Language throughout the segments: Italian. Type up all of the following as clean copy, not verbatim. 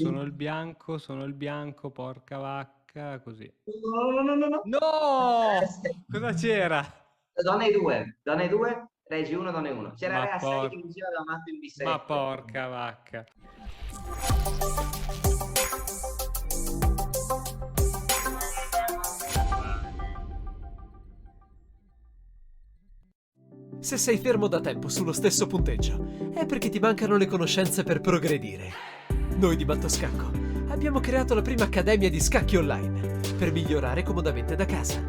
sono il bianco, porca vacca, così. No, no, no, no, no. No! Cosa c'era? Donne 2, Regi 1, Donne 1. C'era Ma Re a 6 por... che mi diceva da matto in Ma B7. porca vacca. Se sei fermo da tempo sullo stesso punteggio, è perché ti mancano le conoscenze per progredire. Noi di Mattoscacco abbiamo creato la prima accademia di scacchi online per migliorare comodamente da casa.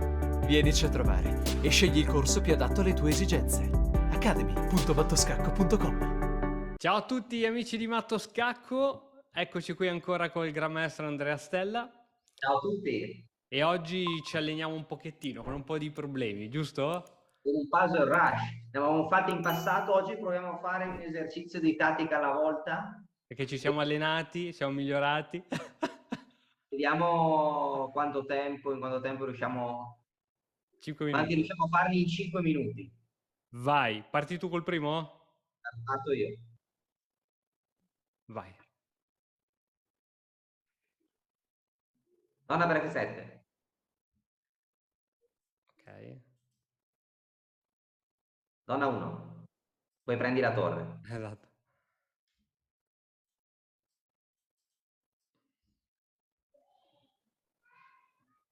Vienici a trovare e scegli il corso più adatto alle tue esigenze. academy.mattoscacco.com. Ciao a tutti amici di Matto Scacco, eccoci qui ancora con il Gran Maestro Andrea Stella Ciao a tutti. e oggi ci alleniamo un pochettino con un po' di problemi, giusto? Un puzzle rush. Ne avevamo fatti in passato, oggi proviamo a fare un esercizio di tattica alla volta. Perché ci E siamo allenati, siamo migliorati. vediamo in quanto tempo riusciamo, 5 quanti minuti. riusciamo a farli in 5 minuti. Vai, parti tu col primo? Parto io. Vai. Donna per F7. Ok, Donna 1. Poi prendi la torre. esatto.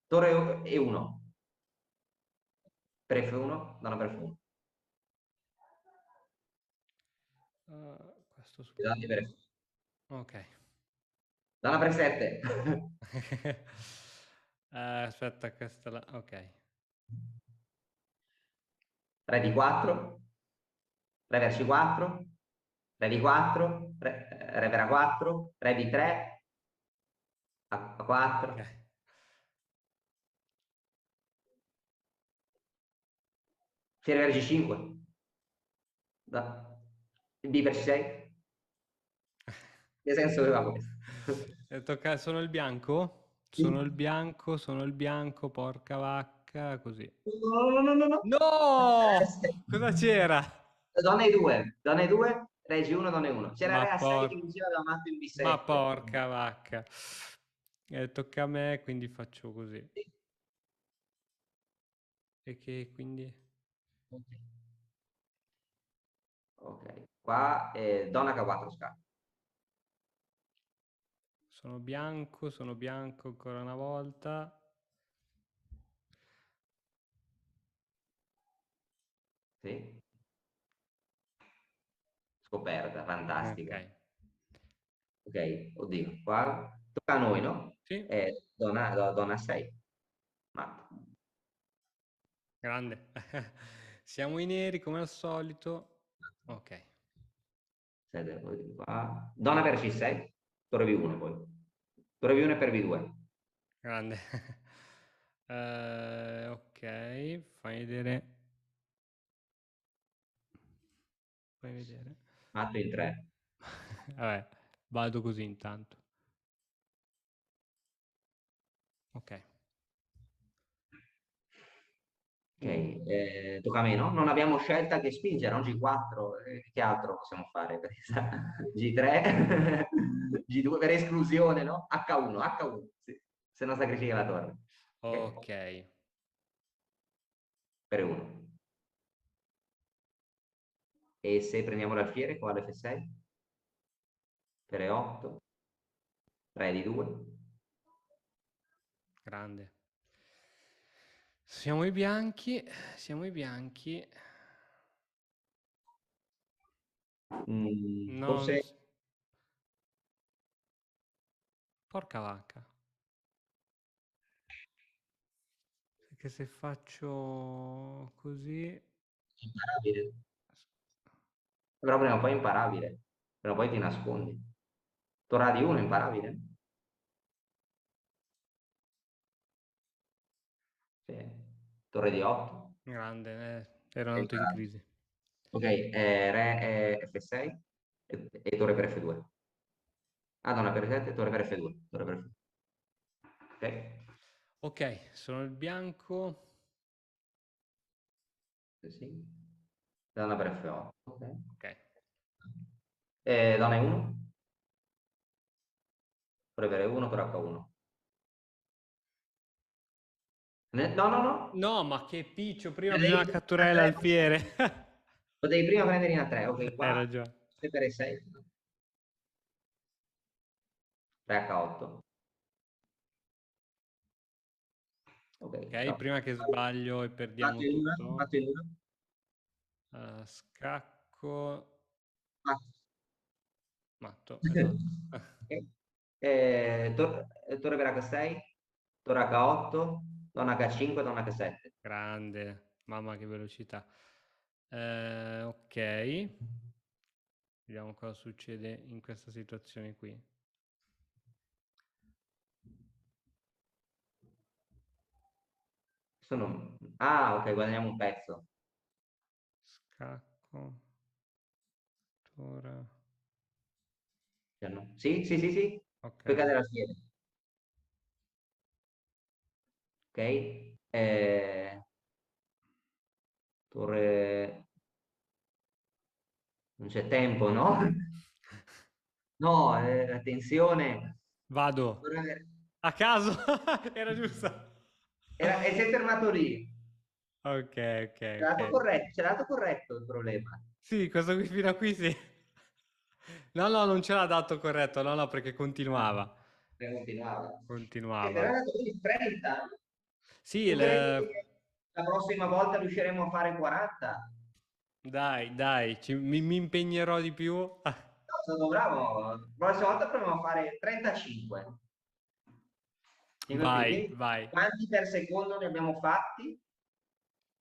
Torre e 1. Per F1, donna per F1. Questo Esatti per suppongo. F1. Ok. Donna per 7. Aspetta, questa la... Ok. Re di 4. Re verso 4. Re di 4. Re per A4. Re di 3. A4. Ok. Fiere per G5. B per C6. Che senso aveva questo? Sono il bianco? Sono il bianco, porca vacca, così. No, no, no, no, no. No! Cosa c'era? Donne 2. Donne 2. Regi 1, donne 1. C'era Ma Re a 6 por... che mi diceva da matto in Ma B7. porca vacca. Tocca a me, quindi faccio così. E che quindi... Ok. Ok. Qua donna H4 scatto. Sono bianco ancora una volta. Sì. Scoperta, fantastica. Ok. Ok, oddio, qua tocca a noi, no? Sì, Donna 6. Matto. grande. Siamo i neri come al solito. Ok, Poi qua. Donna per C6. Torre V1 poi. Torre V1 per V2. grande. Ok, fai vedere. Fai vedere. Matto in 3. Vabbè, vado così intanto. Ok. Ok, tocca a me, no? Non abbiamo scelta che spingere, non G4, che altro possiamo fare? G3, G2 per esclusione, no? H1, H1, sì. Se no sacrifica la torre. Ok, Ok. per 1. E se prendiamo l'alfiere con l'F6, per E8, re di 2. Grande. Siamo i bianchi, siamo i bianchi. Non... Forse Porca vacca. Perché se faccio così... imparabile. Però prima o poi è imparabile. Prima o poi ti nascondi. Torre di 1 è imparabile. Sì. Torre di 8 Grande, ero è andato in imparabile. crisi. Ok, re F6 e torre per F2. Ah, donna per F7, torre per F2. Torre per F2. Ok, Ok, sono il bianco. sì. Donna per F8. Ok. Ok, Donna e 1. Torre per E1, torre H1. No. No, ma che piccio, prima Devi bisogna prendere catturare in A3. l'alfiere. Lo devi prima prendere in A3, ok, Hai qua ragione. 3 per E6. 3H8. Ok, Ok, ciao. prima che sbaglio e perdiamo Fatto in una, tutto. fatto in una. Scacco. Ah. Matto, esatto. Ok. Torre per H6, torre H8, donna H5, donna H7. Grande, mamma che velocità. Ok, vediamo cosa succede in questa situazione qui. Ah, ok, guadagniamo un pezzo. Scacco, torre. Cioè, no? Sì. Ok, Puoi cadere al piede. Ok. Torre... Non c'è tempo, no? No, attenzione. vado a caso. Era giusto. E si è fermato lì. Ok, ok, ok. C'è dato corretto il problema. Sì, questo qui fino a qui sì. No, no, non ce l'ha dato corretto, no, no, perché continuava. Continuava. Però è Continuava. dato quindi 30. Sì, Tu credi che la prossima volta riusciremo a fare 40? dai, mi impegnerò di più. No, sono bravo. La prossima volta proviamo a fare 35. Vai, Quindi, vai. quanti per secondo ne abbiamo fatti?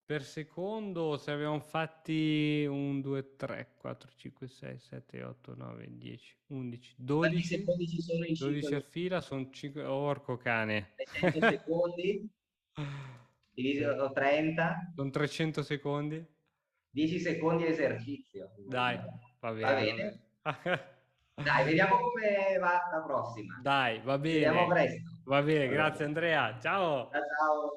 Per secondo, se abbiamo fatti 1, 2, 3, 4, 5, 6, 7, 8, 9, 10, 11, Quanti 12. secondi ci sono in 5 12 a minuti? fila sono 5. Orco cane. 600 secondi diviso 30, Sono 300 secondi. 10 secondi di esercizio. Dai, va Va bene, va bene. bene. Dai, vediamo come va la prossima. Dai, va Ci vediamo bene. presto. Va bene, Allora, grazie Andrea. Ciao. ciao.